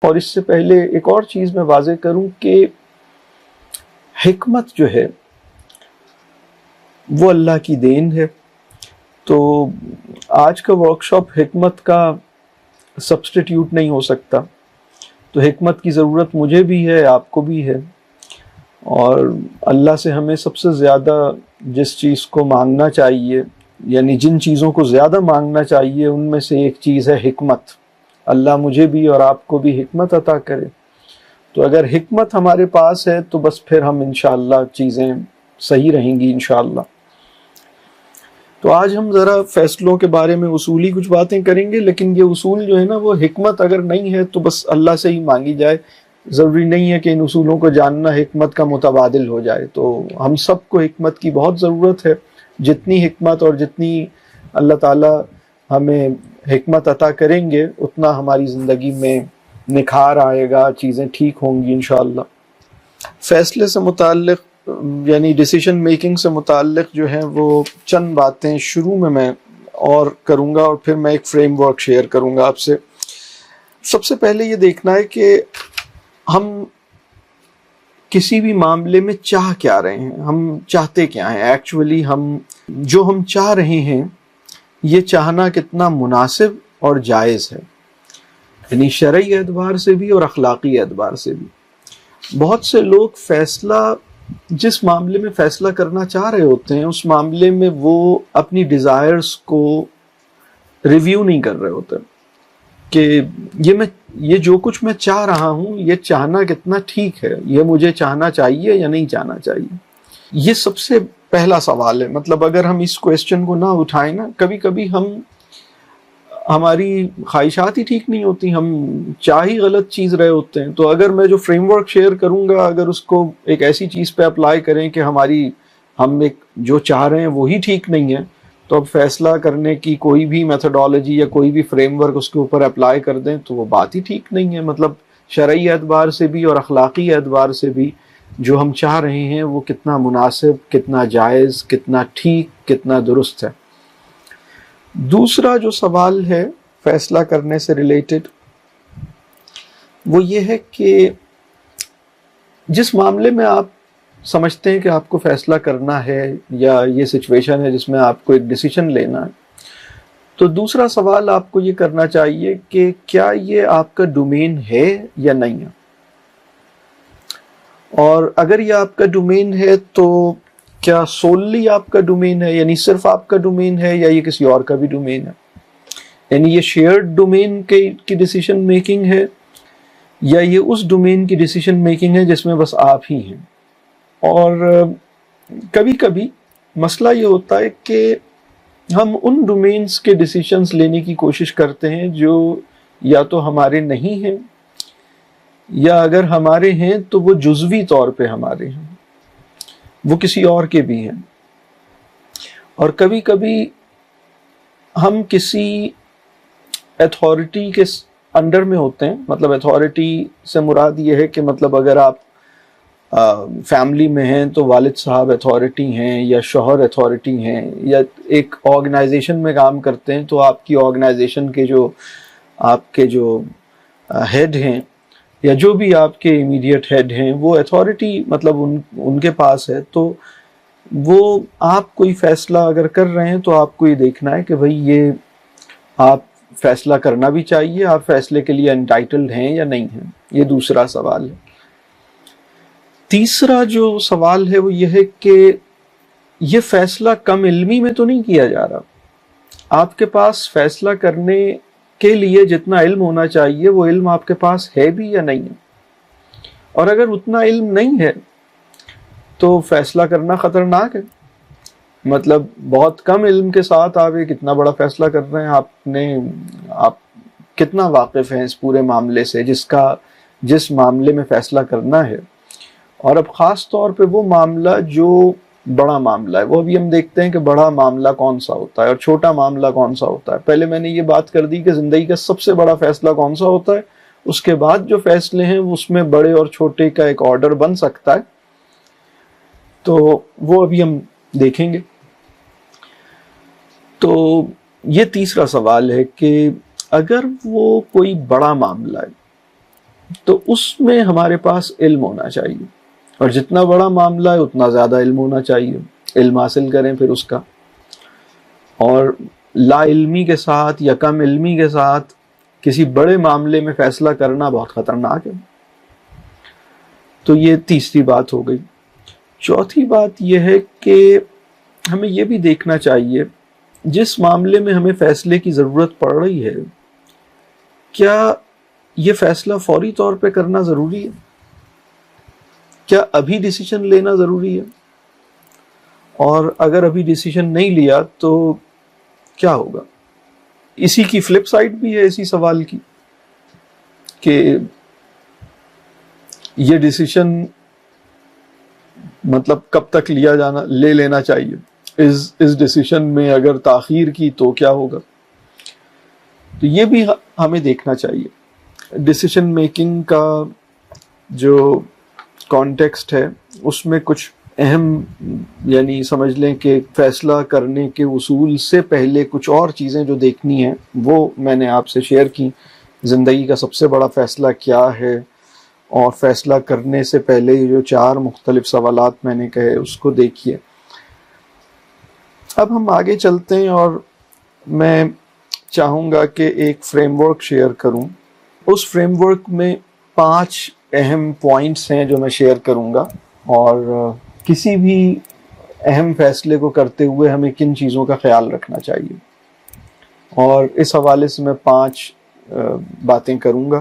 اور اس سے پہلے ایک اور چیز میں واضح کروں کہ حکمت جو ہے وہ اللہ کی دین ہے. تو آج کا ورکشاپ حکمت کا سبسٹیٹیوٹ نہیں ہو سکتا. تو حکمت کی ضرورت مجھے بھی ہے, آپ کو بھی ہے, اور اللہ سے ہمیں سب سے زیادہ جس چیز کو مانگنا چاہیے, یعنی جن چیزوں کو زیادہ مانگنا چاہیے, ان میں سے ایک چیز ہے حکمت. اللہ مجھے بھی اور آپ کو بھی حکمت عطا کرے. تو اگر حکمت ہمارے پاس ہے تو بس پھر ہم انشاءاللہ چیزیں صحیح رہیں گی انشاءاللہ. تو آج ہم ذرا فیصلوں کے بارے میں اصولی کچھ باتیں کریں گے, لیکن یہ اصول جو ہے نا وہ حکمت اگر نہیں ہے تو بس اللہ سے ہی مانگی جائے. ضروری نہیں ہے کہ ان اصولوں کو جاننا حکمت کا متبادل ہو جائے. تو ہم سب کو حکمت کی بہت ضرورت ہے. جتنی حکمت اور جتنی اللہ تعالی ہمیں حکمت عطا کریں گے اتنا ہماری زندگی میں نکھار آئے گا, چیزیں ٹھیک ہوں گی انشاءاللہ. فیصلے سے متعلق یعنی ڈیسیشن میکنگ سے متعلق جو ہیں وہ چند باتیں شروع میں اور کروں گا, اور پھر میں ایک فریم ورک شیئر کروں گا آپ سے. سب سے پہلے یہ دیکھنا ہے کہ ہم کسی بھی معاملے میں چاہ کیا رہے ہیں, ہم چاہتے کیا ہیں. ایکچولی ہم جو چاہ رہے ہیں یہ چاہنا کتنا مناسب اور جائز ہے, یعنی شرعی اعتبار سے بھی اور اخلاقی اعتبار سے بھی. بہت سے لوگ فیصلہ جس معاملے میں فیصلہ کرنا چاہ رہے ہوتے ہیں اس معاملے میں وہ اپنی ڈیزائرز کو ریویو نہیں کر رہے ہوتے کہ یہ جو کچھ میں چاہ رہا ہوں یہ چاہنا کتنا ٹھیک ہے, یہ مجھے چاہنا چاہیے یا نہیں چاہنا چاہیے. یہ سب سے پہلا سوال ہے. مطلب اگر ہم اس کویسچن کو نہ اٹھائیں نا, کبھی کبھی ہماری خواہشات ہی ٹھیک نہیں ہوتی, ہم چاہ ہی غلط چیز رہے ہوتے ہیں. تو اگر میں جو فریم ورک شیئر کروں گا اگر اس کو ایک ایسی چیز پہ اپلائی کریں کہ ہم ایک جو چاہ رہے ہیں وہی ٹھیک نہیں ہے, تو اب فیصلہ کرنے کی کوئی بھی میتھڈالوجی یا کوئی بھی فریم ورک اس کے اوپر اپلائی کر دیں تو وہ بات ہی ٹھیک نہیں ہے. مطلب شرعی اعتبار سے بھی اور اخلاقی اعتبار سے بھی جو ہم چاہ رہے ہیں وہ کتنا مناسب, کتنا جائز, کتنا ٹھیک, کتنا درست ہے. دوسرا جو سوال ہے فیصلہ کرنے سے ریلیٹڈ وہ یہ ہے کہ جس معاملے میں آپ سمجھتے ہیں کہ آپ کو فیصلہ کرنا ہے یا یہ سچویشن ہے جس میں آپ کو ایک ڈیسیشن لینا ہے, تو دوسرا سوال آپ کو یہ کرنا چاہیے کہ کیا یہ آپ کا ڈومین ہے یا نہیں ہے. اور اگر یہ آپ کا ڈومین ہے تو کیا سوللی آپ کا ڈومین ہے, یعنی صرف آپ کا ڈومین ہے, یا یہ کسی اور کا بھی ڈومین ہے. یعنی یہ شیئرڈ ڈومین کی ڈیسیشن میکنگ ہے یا یہ اس ڈومین کی ڈیسیشن میکنگ ہے جس میں بس آپ ہی ہیں. اور کبھی کبھی مسئلہ یہ ہوتا ہے کہ ہم ان ڈومینز کے ڈیسیشنز لینے کی کوشش کرتے ہیں جو یا تو ہمارے نہیں ہیں یا اگر ہمارے ہیں تو وہ جزوی طور پہ ہمارے ہیں, وہ کسی اور کے بھی ہیں. اور کبھی کبھی ہم کسی ایتھارٹی کے انڈر میں ہوتے ہیں. مطلب ایتھارٹی سے مراد یہ ہے کہ مطلب اگر آپ فیملی میں ہیں تو والد صاحب ایتھارٹی ہیں یا شوہر ایتھارٹی ہیں, یا ایک آرگنائزیشن میں کام کرتے ہیں تو آپ کی آرگنائزیشن کے آپ کے جو ہیڈ ہیں یا جو بھی آپ کے امیڈیٹ ہیڈ ہیں وہ ایتھارٹی مطلب ان کے پاس ہے. تو وہ آپ کوئی فیصلہ اگر کر رہے ہیں تو آپ کو یہ دیکھنا ہے کہ بھئی یہ آپ فیصلہ کرنا بھی چاہیے, آپ فیصلے کے لیے انٹائٹلڈ ہیں یا نہیں ہیں. یہ دوسرا سوال ہے. تیسرا جو سوال ہے وہ یہ ہے کہ یہ فیصلہ کم علمی میں تو نہیں کیا جا رہا. آپ کے پاس فیصلہ کرنے کے لیے جتنا علم ہونا چاہیے وہ علم آپ کے پاس ہے بھی یا نہیں ہے. اور اگر اتنا علم نہیں ہے تو فیصلہ کرنا خطرناک ہے. مطلب بہت کم علم کے ساتھ آپ ایک اتنا بڑا فیصلہ کر رہے ہیں, آپ کتنا واقف ہیں اس پورے معاملے سے جس معاملے میں فیصلہ کرنا ہے. اور اب خاص طور پہ وہ معاملہ جو بڑا معاملہ ہے, وہ ابھی ہم دیکھتے ہیں کہ بڑا معاملہ کون سا ہوتا ہے اور چھوٹا معاملہ کون سا ہوتا ہے. پہلے میں نے یہ بات کر دی کہ زندگی کا سب سے بڑا فیصلہ کون سا ہوتا ہے, اس کے بعد جو فیصلے ہیں اس میں بڑے اور چھوٹے کا ایک آرڈر بن سکتا ہے, تو وہ ابھی ہم دیکھیں گے. تو یہ تیسرا سوال ہے کہ اگر وہ کوئی بڑا معاملہ ہے تو اس میں ہمارے پاس علم ہونا چاہیے، اور جتنا بڑا معاملہ ہے اتنا زیادہ علم ہونا چاہیے، علم حاصل کریں پھر اس کا. اور لا علمی کے ساتھ یا کم علمی کے ساتھ کسی بڑے معاملے میں فیصلہ کرنا بہت خطرناک ہے. تو یہ تیسری بات ہو گئی. چوتھی بات یہ ہے کہ ہمیں یہ بھی دیکھنا چاہیے جس معاملے میں ہمیں فیصلے کی ضرورت پڑ رہی ہے کیا یہ فیصلہ فوری طور پہ کرنا ضروری ہے، کیا ابھی ڈیسیشن لینا ضروری ہے، اور اگر ابھی ڈیسیشن نہیں لیا تو کیا ہوگا. اسی کی فلپ سائڈ بھی ہے اسی سوال کی کہ یہ ڈیسیشن مطلب کب تک لے لینا چاہیے، اس ڈیسیشن میں اگر تاخیر کی تو کیا ہوگا. تو یہ بھی ہمیں دیکھنا چاہیے. ڈیسیشن میکنگ کا جو کانٹیکسٹ ہے اس میں کچھ اہم، یعنی سمجھ لیں کہ فیصلہ کرنے کے اصول سے پہلے کچھ اور چیزیں جو دیکھنی ہیں وہ میں نے آپ سے شیئر کی. زندگی کا سب سے بڑا فیصلہ کیا ہے، اور فیصلہ کرنے سے پہلے جو 4 مختلف سوالات میں نے کہے اس کو دیکھیے. اب ہم آگے چلتے ہیں اور میں چاہوں گا کہ ایک فریم ورک شیئر کروں. اس فریم ورک میں 5 اہم پوائنٹس ہیں جو میں شیئر کروں گا، اور کسی بھی اہم فیصلے کو کرتے ہوئے ہمیں کن چیزوں کا خیال رکھنا چاہیے، اور اس حوالے سے میں 5 باتیں کروں گا.